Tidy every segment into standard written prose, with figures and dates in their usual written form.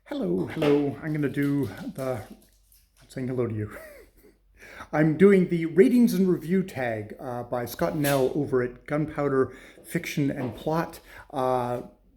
Hello, hello. I'm going to do I'm saying hello to you. I'm doing the Ratings and Review tag by Scott and Nell over at Gunpowder Fiction and Plot.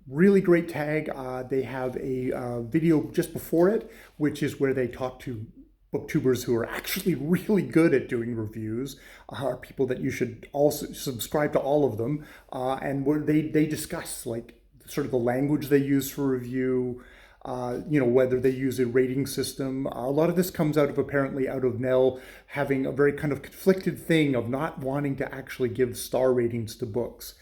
Really great tag. They have a video just before it, which is where they talk to booktubers who are actually really good at doing reviews, are people that you should also subscribe to all of them, and where they discuss like sort of the language they use for review, whether they use a rating system. A lot of this comes apparently out of Nell having a very kind of conflicted thing of not wanting to actually give star ratings to books.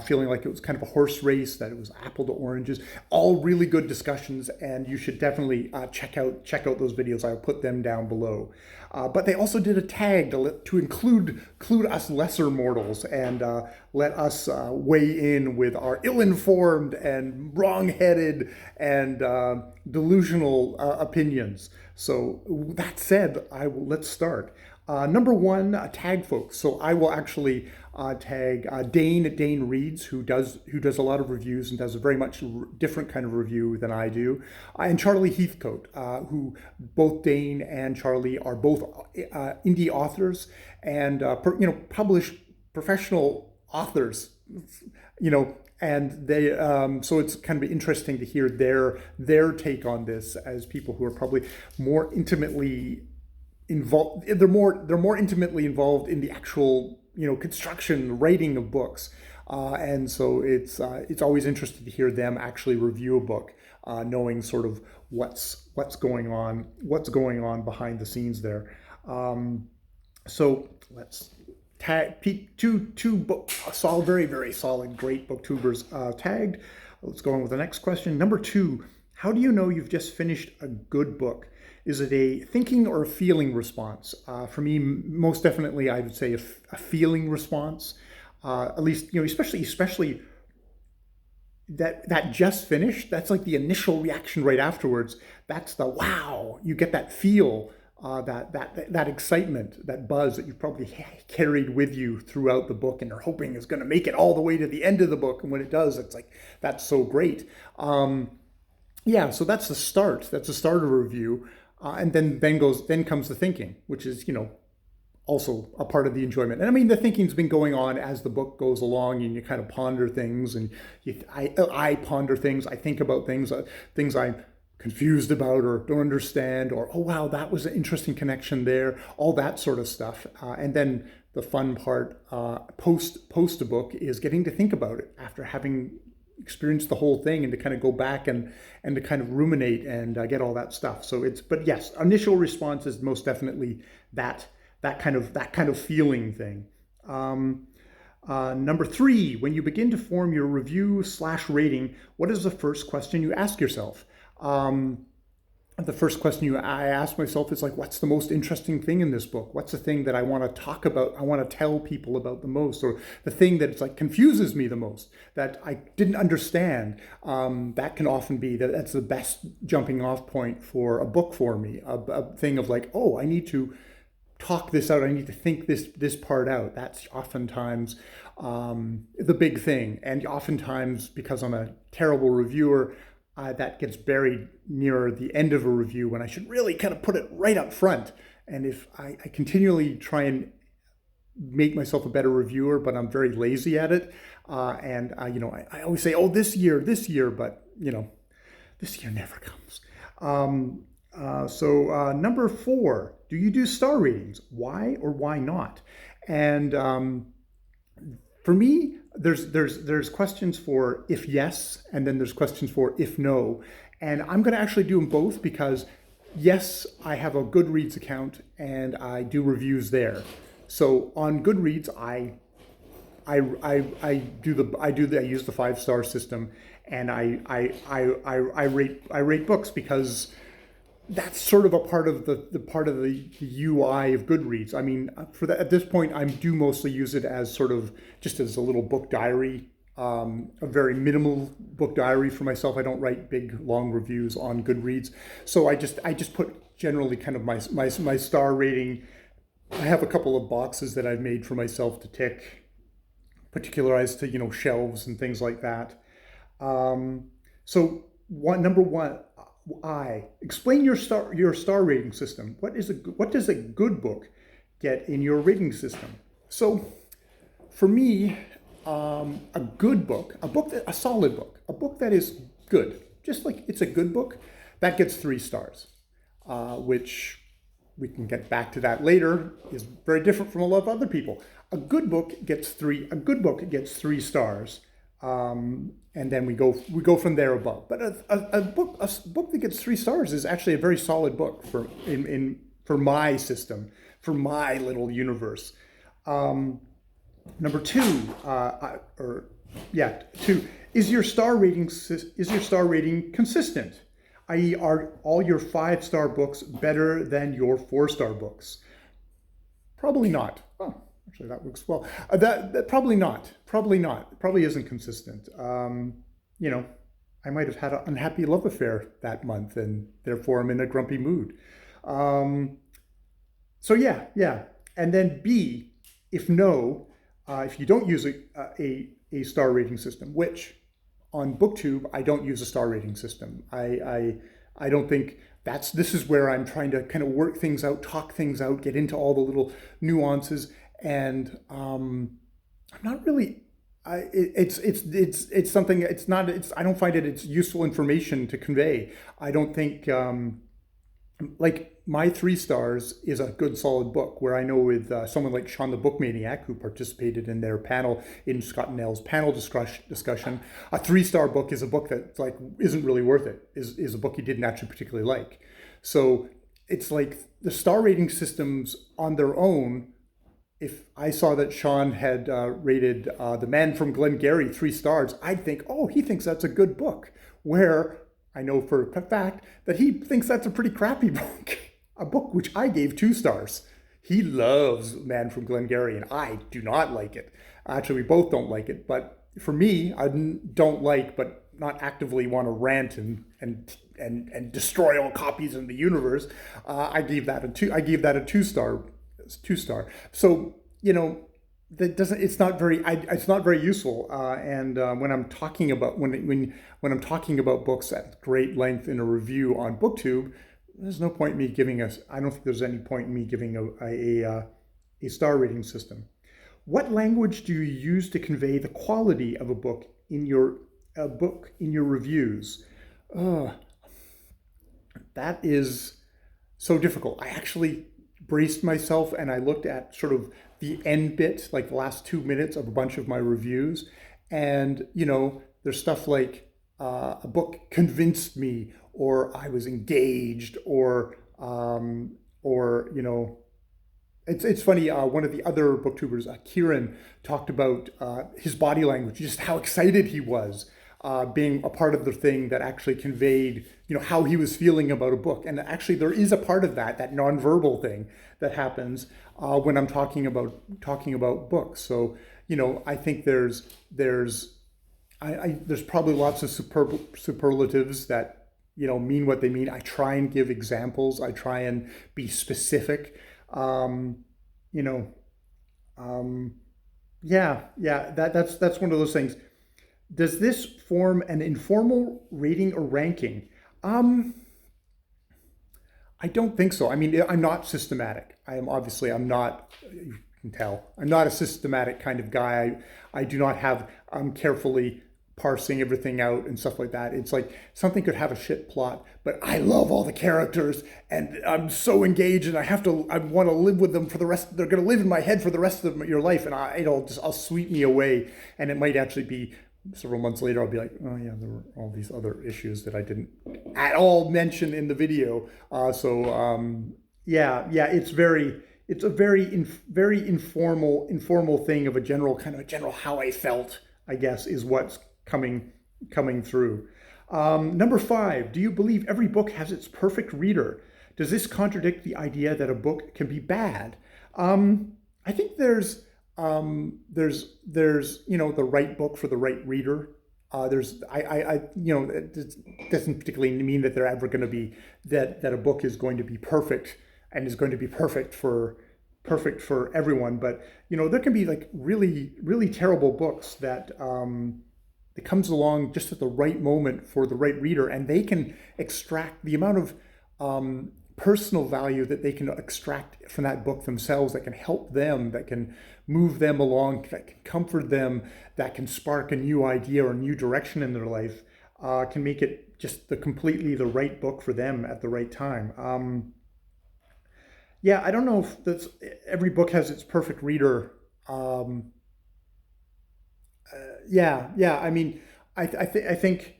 Feeling like it was kind of a horse race, that it was apple to oranges. All really good discussions, and you should definitely check out those videos. I'll put them down below. But they also did a tag to include us lesser mortals and let us weigh in with our ill-informed and wrong-headed and delusional opinions. So that said, let's start. Number one, tag folks. So I will actually tag Dane Reads, who does a lot of reviews and does a very much different kind of review than I do, and Charlie Heathcote, who both Dane and Charlie are both indie authors and published professional authors, and they so it's kind of interesting to hear their take on this as people who are probably more intimately involved. They're more intimately involved in the actual construction, writing of books, and so it's always interesting to hear them actually review a book, knowing sort of what's going on behind the scenes there. So let's tag two very, very solid, great booktubers tagged. Let's go on with the next question. Number two, how do you know you've just finished a good book? Is it a thinking or a feeling response? For me, most definitely, I would say a feeling response. At least, especially that just finished. That's like the initial reaction right afterwards. That's the wow. You get that feel, that excitement, that buzz that you probably carried with you throughout the book, and are hoping is going to make it all the way to the end of the book. And when it does, it's like that's so great. So that's the start. That's the start of a review. And then comes the thinking, which is, also a part of the enjoyment. And I mean, the thinking's been going on as the book goes along, and you kind of ponder things, and I ponder things. I think about things I'm confused about or don't understand, or, oh, wow, that was an interesting connection there, all that sort of stuff. And then the fun part post a book is getting to think about it after having experience the whole thing, and to kind of go back and to kind of ruminate and get all that stuff. So but yes, initial response is most definitely that kind of feeling thing. Number three, when you begin to form your review/rating, what is the first question you ask yourself? The first question I ask myself is like, what's the most interesting thing in this book? What's the thing that I want to talk about? I want to tell people about the most, or the thing that it's like confuses me the most, that I didn't understand. That can often be that's the best jumping off point for a book for me. A thing of like, oh, I need to talk this out. I need to think this part out. That's oftentimes the big thing, and oftentimes, because I'm a terrible reviewer, that gets buried near the end of a review, when I should really kind of put it right up front. And if I continually try and make myself a better reviewer, but I'm very lazy at it, I always say, oh, this year, but this year never comes. Number four, do you do star ratings? Why or why not? And for me, there's questions for if yes, and then there's questions for if no. And I'm going to actually do them both, because yes, I have a Goodreads account and I do reviews there. So on Goodreads, I use the 5-star system, and I rate books, because that's sort of a part of the UI of Goodreads. I mean, at this point, I do mostly use it as sort of just as a little book diary, a very minimal book diary for myself. I don't write big long reviews on Goodreads, so I just put generally kind of my star rating. I have a couple of boxes that I've made for myself to tick, particularized to shelves and things like that. Number one, Explain your star rating system. What does a good book get in your rating system? So, for me, a good book, a solid book, a book that is good, just like it's a good book, that gets 3 stars, which we can get back to that later, is very different from a lot of other people. A good book gets 3 stars, and then we go from there above. But a book that gets 3 stars is actually a very solid book for my system, for my little universe. Number 2, 2, is your star rating consistent? I.e., are all your 5-star books better than your 4-star books? Probably not. Oh, actually, that works well. That probably not. Probably isn't consistent. You know, I might have had an unhappy love affair that month, and therefore I'm in a grumpy mood. So yeah. And then B, if you don't use a star rating system, which on BookTube, I don't use a star rating system. I don't think this is where I'm trying to kind of work things out, talk things out, get into all the little nuances, and I'm not really. It's something. I don't find it's useful information to convey. I don't think like my 3 stars is a good solid book, where I know with someone like Sean the Book Maniac, who participated in their panel, in Scott and Nell's panel discussion, a 3-star book is a book that like isn't really worth it, is a book he didn't actually particularly like. So it's like the star rating systems on their own, if I saw that Sean had rated The Man from Glengarry 3 stars, I'd think, oh, he thinks that's a good book, where I know for a fact that he thinks that's a pretty crappy book. A book which I gave 2 stars. He loves Man from Glengarry, and I do not like it. Actually, we both don't like it, but for me, I don't like, but not actively want to rant and destroy all copies in the universe. I gave that a 2. I gave that a 2-star. 2-star. So it's not very useful. And when I'm talking about when I'm talking about books at great length in a review on BookTube, there's no point in me giving I don't think there's any point in me giving a star rating system. What language do you use to convey the quality of a book in your reviews? That is so difficult. I actually braced myself and I looked at sort of the end bit, like the last 2 minutes of a bunch of my reviews, and there's stuff like a book convinced me, or I was engaged, or it's funny. One of the other booktubers, Kieran, talked about his body language, just how excited he was being a part of the thing that actually conveyed, how he was feeling about a book. And actually, there is a part of that nonverbal thing that happens when I'm talking about books. So I think there's probably lots of superlatives that mean what they mean. I try and give examples. I try and be specific. That's one of those things. Does this form an informal rating or ranking? I don't think so. I mean, I'm not systematic. I'm not, you can tell, I'm not a systematic kind of guy. I do not have, I'm carefully parsing everything out and stuff like that. It's like something could have a shit plot, but I love all the characters and I'm so engaged, and I want to live with them for the rest. They're going to live in my head for the rest of your life, and I'll sweep me away. And it might actually be several months later, I'll be like, oh yeah, there were all these other issues that I didn't at all mention in the video. It's a very informal thing of a general how I felt, I guess, is what's coming through. Number 5, do you believe every book has its perfect reader? Does this contradict the idea that a book can be bad? I think there's the right book for the right reader. It doesn't particularly mean that they're ever going to be that a book is going to be perfect and is going to be perfect for everyone. But there can be like really, really terrible books that that comes along just at the right moment for the right reader, and they can extract the amount of personal value that they can extract from that book themselves, that can help them, that can move them along, that can comfort them, that can spark a new idea or a new direction in their life, can make it just completely the right book for them at the right time. Yeah, I don't know if every book has its perfect reader. Yeah. I mean, I think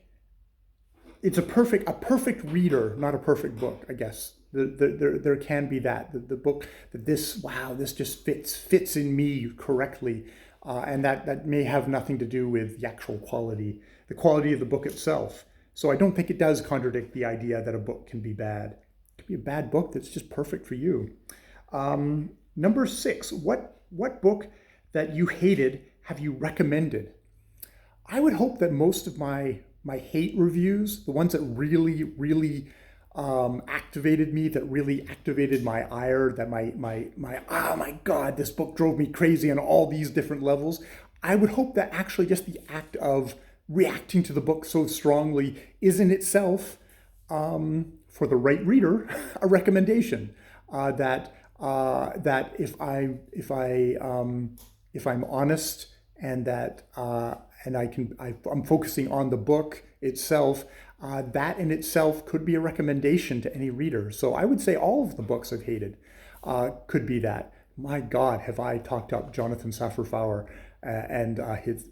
it's a perfect reader, not a perfect book, I guess. There can be that the book that this just fits in me correctly, and that may have nothing to do with the actual the quality of the book itself. So I don't think it does contradict the idea that a book can be bad. It could be a bad book that's just perfect for you. Number 6, what book that you hated have you recommended? I would hope that most of my hate reviews, the ones that really activated me, that really activated my ire, that my oh my God, this book drove me crazy on all these different levels. I would hope that actually just the act of reacting to the book so strongly is in itself, for the right reader, a recommendation. That if I'm honest, and that I'm focusing on the book itself, that in itself could be a recommendation to any reader. So I would say all of the books I've hated could be that. My God, have I talked up Jonathan Safran-Foer and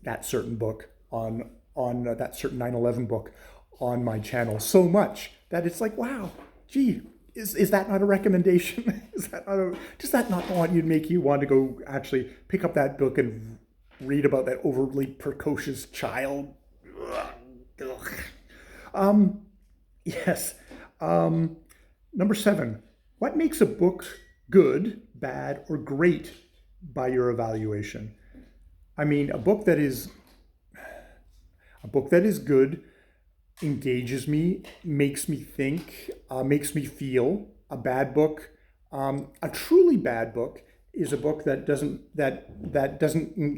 that certain book on that certain 9/11 book on my channel so much that it's like, wow, gee, is that not a recommendation? Does that not make you want to go actually pick up that book and read about that overly precocious child? Yes. Number 7, what makes a book good, bad, or great by your evaluation? I mean, a book that is good engages me, makes me think, makes me feel. A bad book, a truly bad book, is a book that doesn't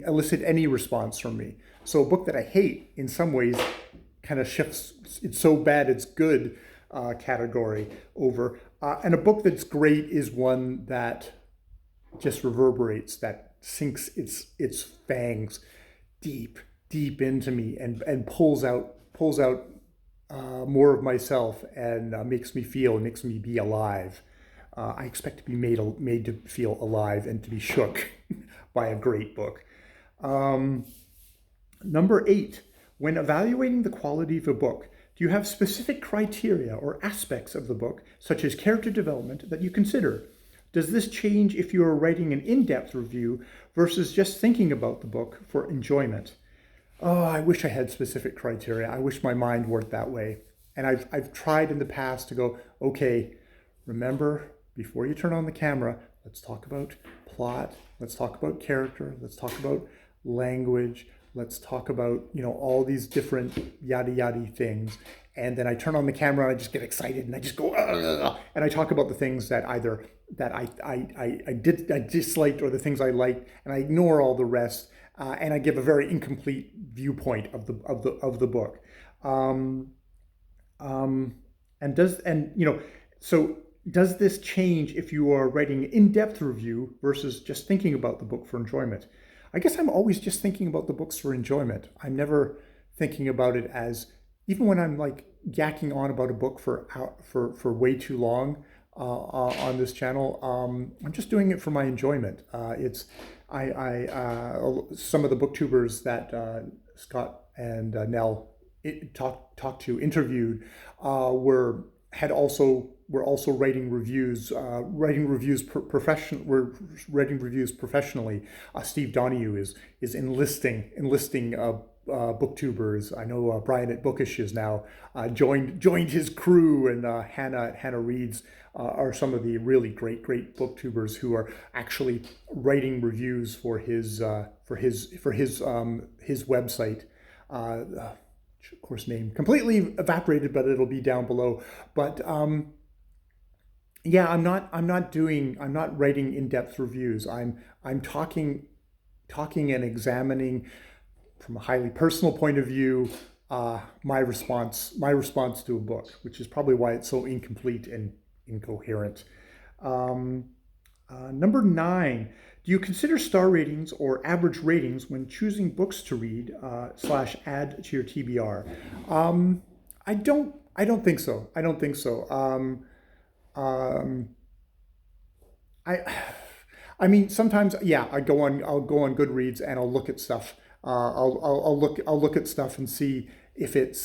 elicit any response from me. So a book that I hate, in some ways, kind of shifts it's so bad it's good category over. And a book that's great is one that just reverberates, that sinks its fangs deep into me and pulls out more of myself, and makes me be alive. I expect to be made to feel alive and to be shook by a great book. Number 8, when evaluating the quality of a book, do you have specific criteria or aspects of the book, such as character development, that you consider? Does this change if you are writing an in-depth review versus just thinking about the book for enjoyment? Oh, I wish I had specific criteria. I wish my mind worked that way. And I've tried in the past to go, okay, remember, before you turn on the camera, let's talk about plot, let's talk about character, let's talk about language, let's talk about, all these different yada things. And then I turn on the camera and I just get excited and I just go, and I talk about the things that either that I disliked or the things I liked, and I ignore all the rest. And I give a very incomplete viewpoint of the book. So does this change if you are writing an in-depth review versus just thinking about the book for enjoyment? I guess I'm always just thinking about the books for enjoyment. I'm never thinking about it as, even when I'm like yakking on about a book for way too long on this channel, I'm just doing it for my enjoyment. Some of the booktubers that Scott and Nell interviewed were also writing reviews professionally. Steve Donahue is enlisting booktubers. I know Brian at Bookish is now joined his crew, and Hannah Reeds are some of the really great booktubers who are actually writing reviews for his website. Of course, name completely evaporated, but it'll be down below. But yeah, I'm not writing in-depth reviews. I'm talking and examining from a highly personal point of view, my response to a book, which is probably why it's so incomplete and incoherent. Number 9, do you consider star ratings or average ratings when choosing books to read / add to your TBR? I don't think so. I don't think so. I mean, sometimes, yeah, I'll go on Goodreads and I'll look at stuff. I'll look at stuff and see if it's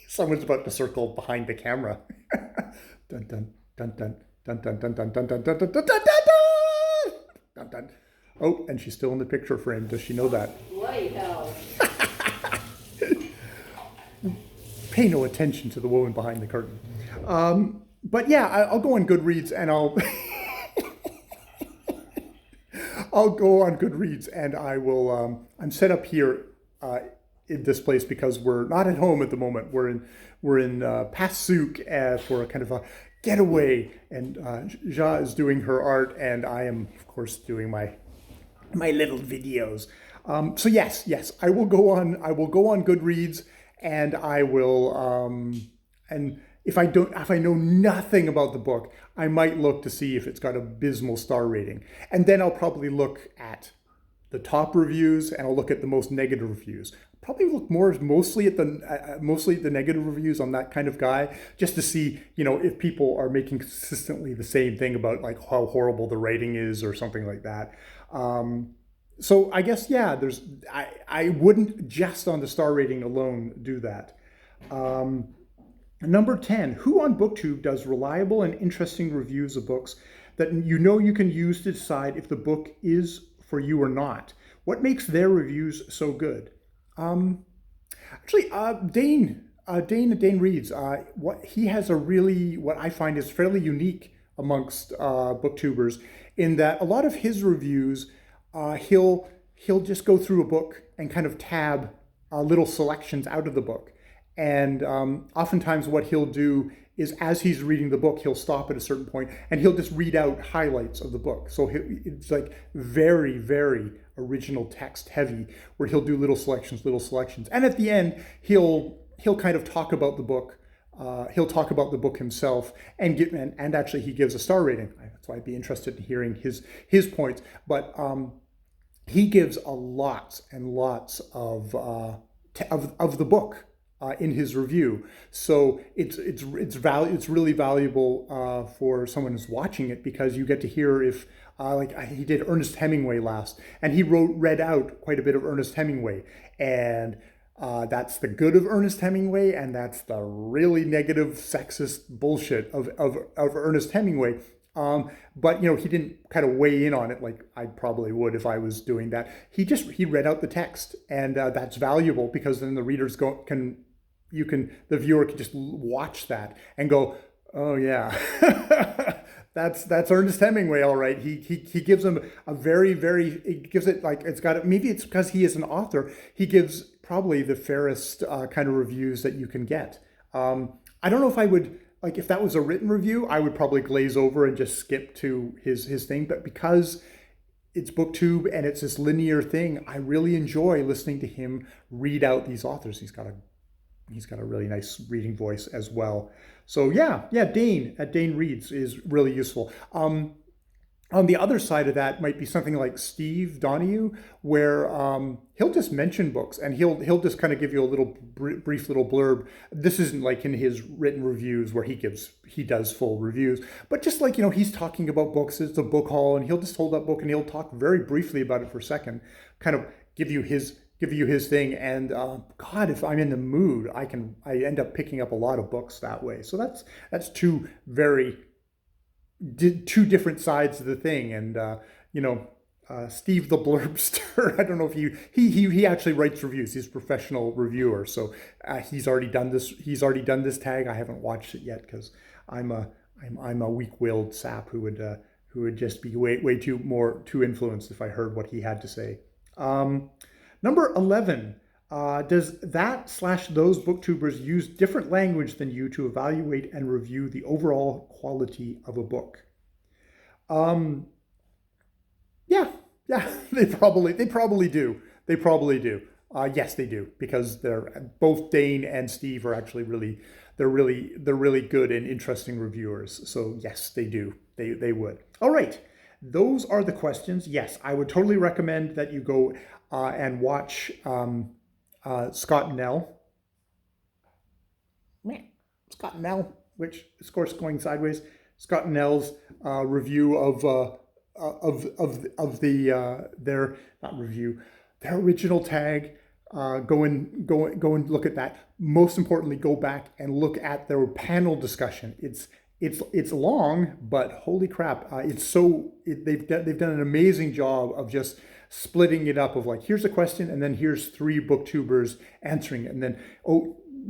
someone's about to circle behind the camera. Dun dun dun dun dun dun dun dun dun dun dun dun dun dun dun dun. Oh, and she's still in the picture frame. Does she know that? Bloody hell. Pay no attention to the woman behind the curtain. But yeah, I'll go on Goodreads and I'll go on Goodreads and I will. I'm set up here in this place because we're not at home at the moment. We're in Pasuk for a kind of a getaway, and Ja is doing her art, and I am, of course, doing my little videos. So yes, I will go on Goodreads, and I will and if I know nothing about the book, I might look to see if it's got abysmal star rating, and then I'll probably look at the top reviews and I'll look at the most negative reviews. Probably look mostly at the negative reviews. I'm that kind of guy, just to see, if people are making consistently the same thing about like how horrible the rating is or something like that. So I guess, yeah, I wouldn't just on the star rating alone do that. Number 10, who on BookTube does reliable and interesting reviews of books that you can use to decide if the book is for you or not? What makes their reviews so good? Actually, Dane Reads, he has what I find is fairly unique amongst booktubers, in that a lot of his reviews, he'll just go through a book and kind of tab little selections out of the book. And oftentimes what he'll do is, as he's reading the book, he'll stop at a certain point and he'll just read out highlights of the book. So it's like very, very original text heavy, where he'll do little selections. And at the end, he'll kind of talk about the book. He'll talk about the book himself and actually he gives a star rating. That's why I'd be interested in hearing his points. But he gives a lots and lots of the book in his review, so it's really valuable for someone who's watching it, because you get to hear if he did Ernest Hemingway last, and he read out quite a bit of Ernest Hemingway, and that's the good of Ernest Hemingway, and that's the really negative sexist bullshit of Ernest Hemingway. But he didn't kind of weigh in on it like I probably would if I was doing that. He read out the text, and that's valuable, because then the readers the viewer can just watch that and go, oh yeah, that's Ernest Hemingway, all right. He gives him a very, very, he gives it like, maybe it's because he is an author, he gives probably the fairest kind of reviews that you can get. I don't know if I would, like, if that was a written review, I would probably glaze over and just skip to his thing. But because it's BookTube and it's this linear thing, I really enjoy listening to him read out these authors. He's got a really nice reading voice as well. So yeah, Dane at Dane Reads is really useful. On the other side of that might be something like Steve Donahue, where he'll just mention books and he'll just kind of give you a little brief little blurb. This isn't like in his written reviews where he does full reviews, but just like, he's talking about books, it's a book haul, and he'll just hold that book and he'll talk very briefly about it for a second, kind of give you his thing. And God, if I'm in the mood, I end up picking up a lot of books that way. So that's two different sides of the thing. And Steve the Blurbster, I don't know if he actually writes reviews. He's a professional reviewer, so he's already done this tag. I haven't watched it yet because I'm a weak-willed sap who would just be way too influenced if I heard what he had to say. Number 11, does those booktubers use different language than you to evaluate and review the overall quality of a book? Yeah, Yeah, they probably do. They probably do. Yes, they do, because they're both Dane and Steve are actually they're really good and interesting reviewers. So yes, they do. They would. All right, those are the questions. Yes, I would totally recommend that you go and watch Scott Nell. Scott Nell, which of course going sideways. Scott Nell's review of their not review, their original tag. Go and look at that. Most importantly, go back and look at their panel discussion. It's long, but holy crap, they've done an amazing job of just splitting it up of like, here's a question, and then here's 3 booktubers answering it, and then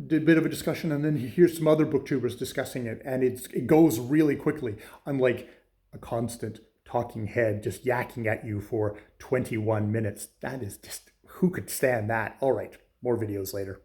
did a bit of a discussion, and then here's some other booktubers discussing it, and it goes really quickly, unlike a constant talking head just yakking at you for 21 minutes. That is just, who could stand that? All right, more videos later.